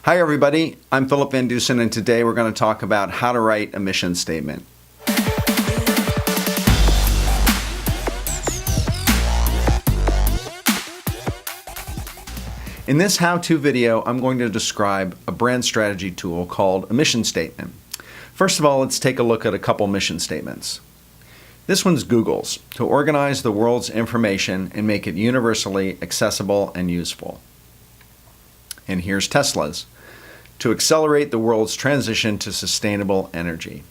Hi everybody, I'm Philip VanDusen, and today we're going to talk about how to write a mission statement. In this how-to video, I'm going to describe a brand strategy tool called a mission statement. First of all, let's take a look at a couple mission statements. This one's Google's, to organize the world's information and make it universally accessible and useful. And here's Tesla's, to accelerate the world's transition to sustainable energy.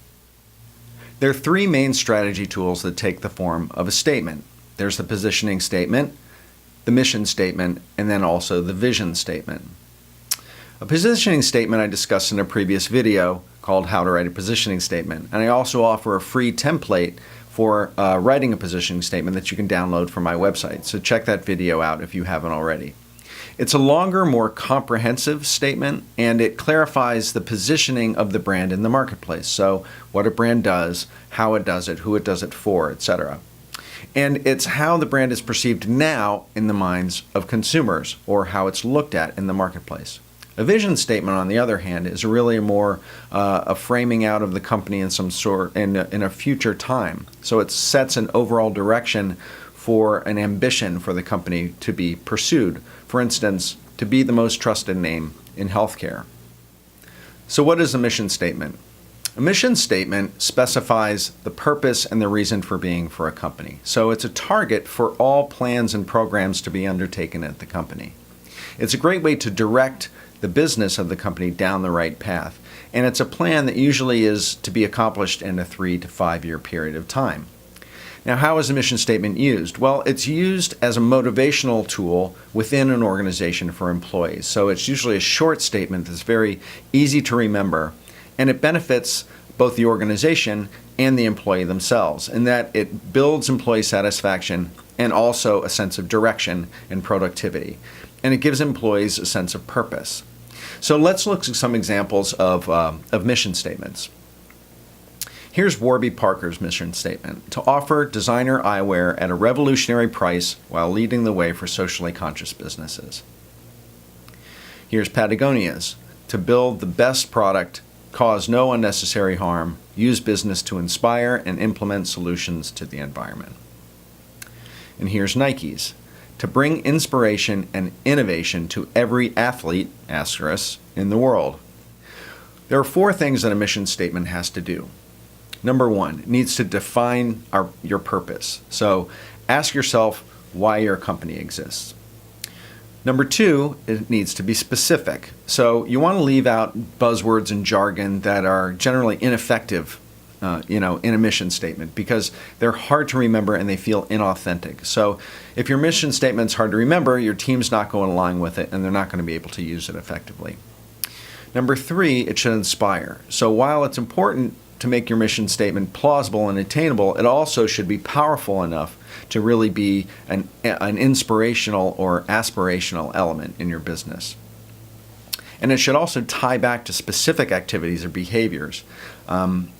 There are three main strategy tools that take the form of a statement. There's the positioning statement, the mission statement, and then also the vision statement. A positioning statement I discussed in a previous video called How to Write a Positioning Statement, and I also offer a free template for writing a positioning statement that you can download from my website, so check that video out if you haven't already. It's a longer, more comprehensive statement, and it clarifies the positioning of the brand in the marketplace. So what a brand does, how it does it, who it does it for, etc. And it's how the brand is perceived now in the minds of consumers, or how it's looked at in the marketplace. A vision statement, on the other hand, is really more a framing out of the company in some sort in a future time. So it sets an overall direction for an ambition for the company to be pursued. For instance, to be the most trusted name in healthcare. So what is a mission statement? A mission statement specifies the purpose and the reason for being for a company. So it's a target for all plans and programs to be undertaken at the company. It's a great way to direct the business of the company down the right path. And it's a plan that usually is to be accomplished in a 3 to 5 year period of time. Now, how is a mission statement used? Well, it's used as a motivational tool within an organization for employees. So it's usually a short statement that's very easy to remember, and it benefits both the organization and the employee themselves, in that it builds employee satisfaction and also a sense of direction and productivity. And it gives employees a sense of purpose. So let's look at some examples of mission statements. Here's Warby Parker's mission statement: to offer designer eyewear at a revolutionary price while leading the way for socially conscious businesses. Here's Patagonia's: to build the best product, cause no unnecessary harm, use business to inspire, and implement solutions to the environment. And here's Nike's: to bring inspiration and innovation to every athlete, asterisk, in the world. There are 4 things that a mission statement has to do. Number 1, it needs to define your purpose. So ask yourself why your company exists. Number 2, it needs to be specific. So you want to leave out buzzwords and jargon that are generally ineffective in a mission statement, because they're hard to remember and they feel inauthentic. So if your mission statement's hard to remember, your team's not going along with it and they're not going to be able to use it effectively. Number 3, it should inspire. So while it's important to make your mission statement plausible and attainable, it also should be powerful enough to really be an inspirational or aspirational element in your business. And it should also tie back to specific activities or behaviors,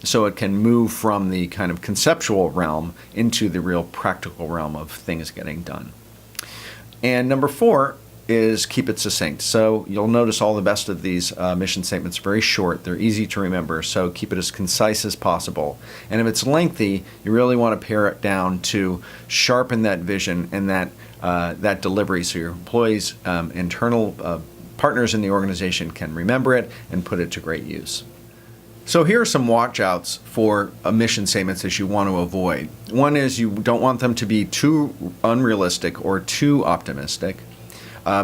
so it can move from the kind of conceptual realm into the real practical realm of things getting done. And number 4 is keep it succinct. So you'll notice all the best of these mission statements are very short. They're easy to remember, so keep it as concise as possible. And if it's lengthy, you really want to pare it down to sharpen that vision and that delivery, so your employees, internal partners in the organization can remember it and put it to great use. So here are some watch-outs for mission statements that you want to avoid. One is you don't want them to be too unrealistic or too optimistic,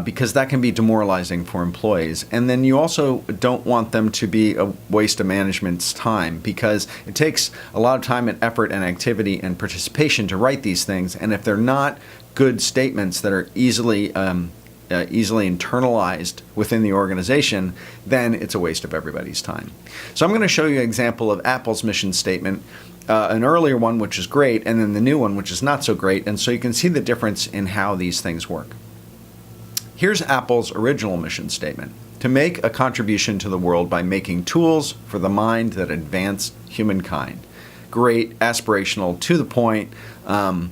because that can be demoralizing for employees. And then you also don't want them to be a waste of management's time, because it takes a lot of time and effort and activity and participation to write these things. And if they're not good statements that are easily internalized within the organization, then it's a waste of everybody's time. So I'm going to show you an example of Apple's mission statement, an earlier one which is great, and then the new one which is not so great, and so you can see the difference in how these things work. Here's Apple's original mission statement: to make a contribution to the world by making tools for the mind that advance humankind. Great, aspirational, to the point, and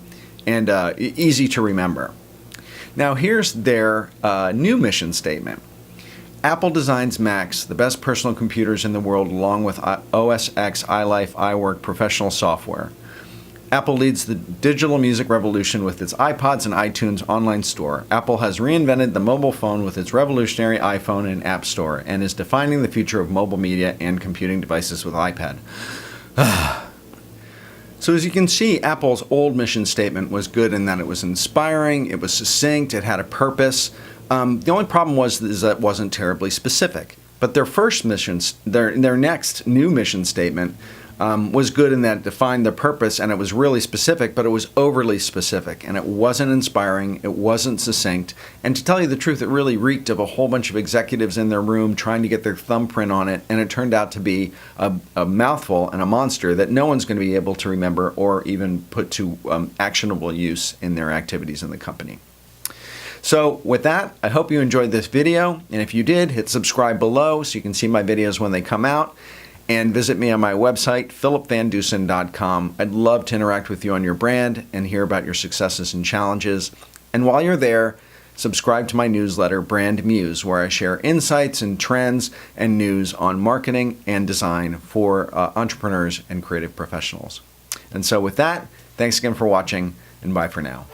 easy to remember. Now here's their new mission statement: Apple designs Macs, the best personal computers in the world, along with OS X, iLife, iWork professional software. Apple leads the digital music revolution with its iPods and iTunes online store. Apple has reinvented the mobile phone with its revolutionary iPhone and App Store and is defining the future of mobile media and computing devices with iPad. So as you can see, Apple's old mission statement was good in that it was inspiring, it was succinct, it had a purpose. The only problem was that it wasn't terribly specific. But their first their next new mission statement was good in that it defined the purpose, and it was really specific, but it was overly specific, and it wasn't inspiring, it wasn't succinct, and to tell you the truth, it really reeked of a whole bunch of executives in their room trying to get their thumbprint on it, and it turned out to be a mouthful and a monster that no one's going to be able to remember or even put to actionable use in their activities in the company. So with that, I hope you enjoyed this video, and if you did, hit subscribe below so you can see my videos when they come out. And visit me on my website, philipvandusen.com. I'd love to interact with you on your brand and hear about your successes and challenges. And while you're there, subscribe to my newsletter, Brand MUSE, where I share insights and trends and news on marketing and design for entrepreneurs and creative professionals. And so with that, thanks again for watching, and bye for now.